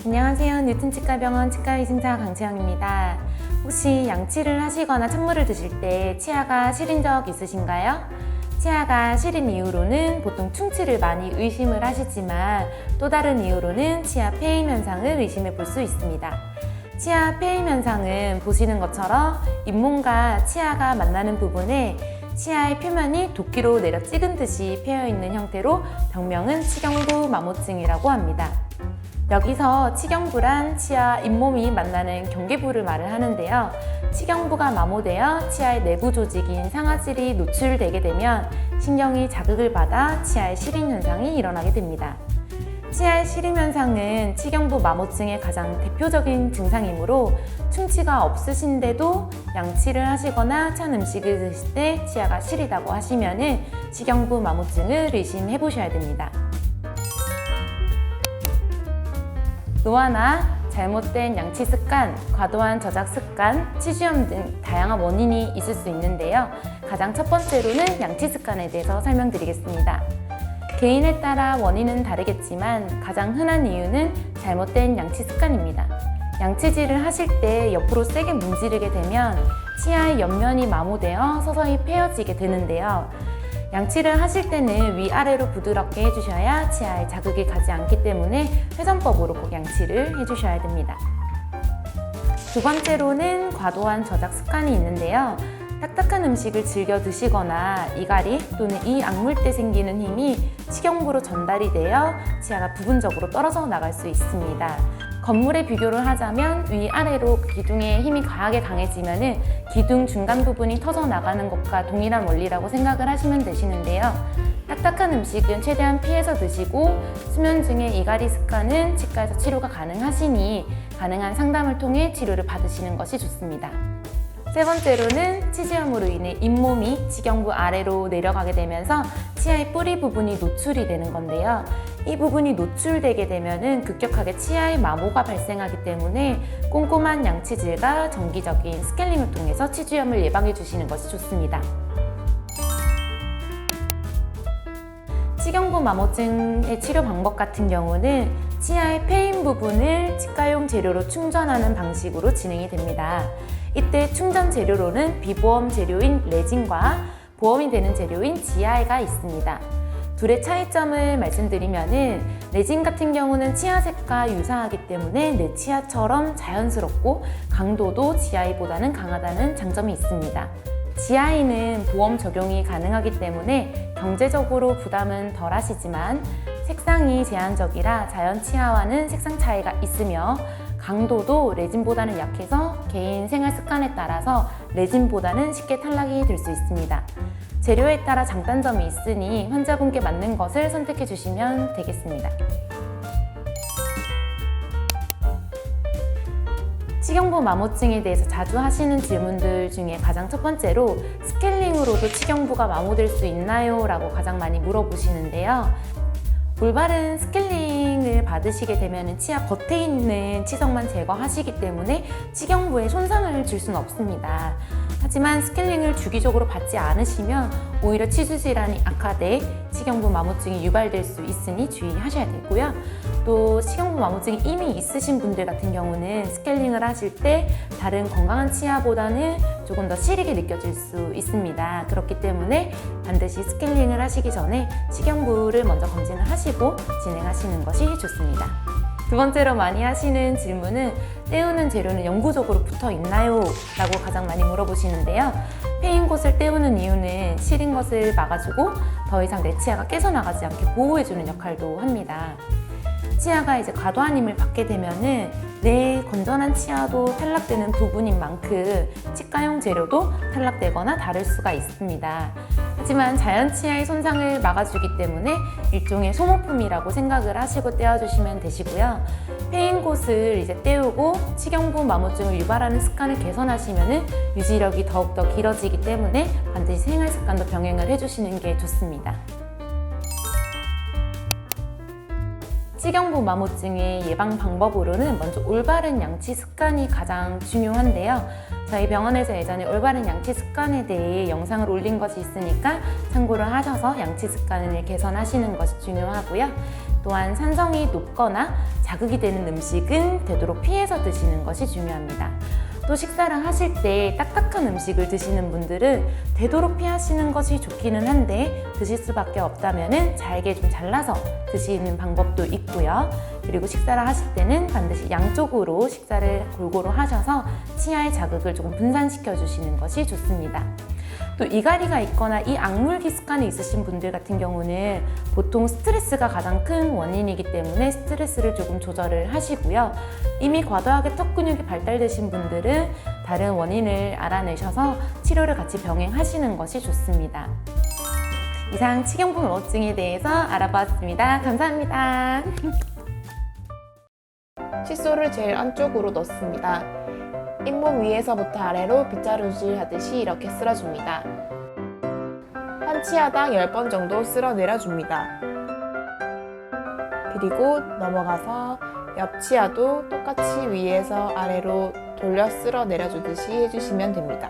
안녕하세요. 뉴튼치과병원 치과의sin사 강채영입니다. 혹시 양치를 하시거나 찬물을 드실 때 치아가 시린 적 있으신가요? 치아가 시린 이유로는 보통 충치를 많이 의심을 하시지만 또 다른 이유로는 치아 폐임 현상을 의심해 볼 수 있습니다. 치아 폐임 현상은 보시는 것처럼 잇몸과 치아가 만나는 부분에 치아의 표면이 도끼로 내려 찍은 듯이 패여 있는 형태로 병명은 치경부 마모증이라고 합니다. 여기서 치경부란 치아 잇몸이 만나는 경계부를 말을 하는데요. 치경부가 마모되어 치아의 내부 조직인 상아질이 노출되게 되면 신경이 자극을 받아 치아의 시림 현상이 일어나게 됩니다. 치아의 시림 현상은 치경부 마모증의 가장 대표적인 증상이므로 충치가 없으신데도 양치를 하시거나 찬 음식을 드실 때 치아가 시리다고 하시면 치경부 마모증을 의심해 보셔야 됩니다. 노화나 잘못된 양치 습관, 과도한 저작 습관, 치주염 등 다양한 원인이 있을 수 있는데요. 가장 첫 번째로는 양치 습관에 대해서 설명드리겠습니다. 개인에 따라 원인은 다르겠지만 가장 흔한 이유는 잘못된 양치 습관입니다. 양치질을 하실 때 옆으로 세게 문지르게 되면 치아의 옆면이 마모되어 서서히 패여지게 되는데요. 양치를 하실 때는 위아래로 부드럽게 해주셔야 치아에 자극이 가지 않기 때문에 회전법으로 꼭 양치를 해주셔야 됩니다. 두 번째로는 과도한 저작 습관이 있는데요. 딱딱한 음식을 즐겨 드시거나 이갈이 또는 이 악물 때 생기는 힘이 치경부로 전달이 되어 치아가 부분적으로 떨어져 나갈 수 있습니다. 건물에 비교를 하자면 위아래로 기둥의 힘이 과하게 강해지면 기둥 중간 부분이 터져 나가는 것과 동일한 원리라고 생각을 하시면 되시는데요. 딱딱한 음식은 최대한 피해서 드시고 수면 중에 이갈이 습관은 치과에서 치료가 가능하시니 가능한 상담을 통해 치료를 받으시는 것이 좋습니다. 세 번째로는 치주염으로 인해 잇몸이 치경부 아래로 내려가게 되면서 치아의 뿌리 부분이 노출이 되는 건데요. 이 부분이 노출되게 되면 급격하게 치아의 마모가 발생하기 때문에 꼼꼼한 양치질과 정기적인 스케일링을 통해서 치주염을 예방해 주시는 것이 좋습니다. 치경부 마모증의 치료 방법 같은 경우는 치아의 폐인 부분을 치과용 재료로 충전하는 방식으로 진행이 됩니다. 이때 충전 재료로는 비보험 재료인 레진과 보험이 되는 재료인 GI가 있습니다. 둘의 차이점을 말씀드리면은 레진 같은 경우는 치아색과 유사하기 때문에 내 치아처럼 자연스럽고 강도도 GI보다는 강하다는 장점이 있습니다. GI는 보험 적용이 가능하기 때문에 경제적으로 부담은 덜 하시지만 색상이 제한적이라 자연 치아와는 색상 차이가 있으며 강도도 레진보다는 약해서 개인 생활 습관에 따라서 레진보다는 쉽게 탈락이 될 수 있습니다. 재료에 따라 장단점이 있으니 환자분께 맞는 것을 선택해 주시면 되겠습니다. 치경부 마모증에 대해서 자주 하시는 질문들 중에 가장 첫 번째로 스케일링으로도 치경부가 마모될 수 있나요? 라고 가장 많이 물어보시는데요. 올바른 스케일링을 받으시게 되면 치아 겉에 있는 치석만 제거하시기 때문에 치경부에 손상을 줄 수는 없습니다. 하지만 스케일링을 주기적으로 받지 않으시면 오히려 치주 질환이 악화돼 치경부 마모증이 유발될 수 있으니 주의하셔야 되고요. 또 치경부 마모증이 이미 있으신 분들 같은 경우는 스케일링을 하실 때 다른 건강한 치아보다는 조금 더 시리게 느껴질 수 있습니다. 그렇기 때문에 반드시 스케일링을 하시기 전에 치경부를 먼저 검진을 하시고 진행하시는 것이 좋습니다. 두 번째로 많이 하시는 질문은 떼우는 재료는 영구적으로 붙어 있나요? 라고 가장 많이 물어보시는데요. 패인 곳을 떼우는 이유는 시린 것을 막아주고 더 이상 내 치아가 깨져나가지 않게 보호해주는 역할도 합니다. 치아가 이제 과도한 힘을 받게 되면은 내 건전한 치아도 탈락되는 부분인 만큼 치과용 재료도 탈락되거나 다를 수가 있습니다. 하지만 자연 치아의 손상을 막아주기 때문에 일종의 소모품이라고 생각을 하시고 떼어주시면 되시고요. 패인 곳을 이제 떼우고 치경부 마모증을 유발하는 습관을 개선하시면 유지력이 더욱더 길어지기 때문에 반드시 생활 습관도 병행을 해주시는 게 좋습니다. 치경부 마모증의 예방 방법으로는 먼저 올바른 양치 습관이 가장 중요한데요. 저희 병원에서 예전에 올바른 양치 습관에 대해 영상을 올린 것이 있으니까 참고를 하셔서 양치 습관을 개선하시는 것이 중요하고요. 또한 산성이 높거나 자극이 되는 음식은 되도록 피해서 드시는 것이 중요합니다. 또 식사를 하실 때 딱딱한 음식을 드시는 분들은 되도록 피하시는 것이 좋기는 한데 드실 수밖에 없다면 잘게 좀 잘라서 드시는 방법도 있고요. 그리고 식사를 하실 때는 반드시 양쪽으로 식사를 골고루 하셔서 치아의 자극을 조금 분산시켜 주시는 것이 좋습니다. 또 이갈이가 있거나 이 악물기 습관이 있으신 분들 같은 경우는 보통 스트레스가 가장 큰 원인이기 때문에 스트레스를 조금 조절을 하시고요. 이미 과도하게 턱 근육이 발달되신 분들은 다른 원인을 알아내셔서 치료를 같이 병행하시는 것이 좋습니다. 이상 치경부 마모증에 대해서 알아보았습니다. 감사합니다. 칫솔을 제일 안쪽으로 넣습니다. 잇몸 위에서부터 아래로 빗자루질 하듯이 이렇게 쓸어줍니다. 한 치아당 10번 정도 쓸어 내려줍니다. 그리고 넘어가서 옆 치아도 똑같이 위에서 아래로 돌려 쓸어 내려주듯이 해주시면 됩니다.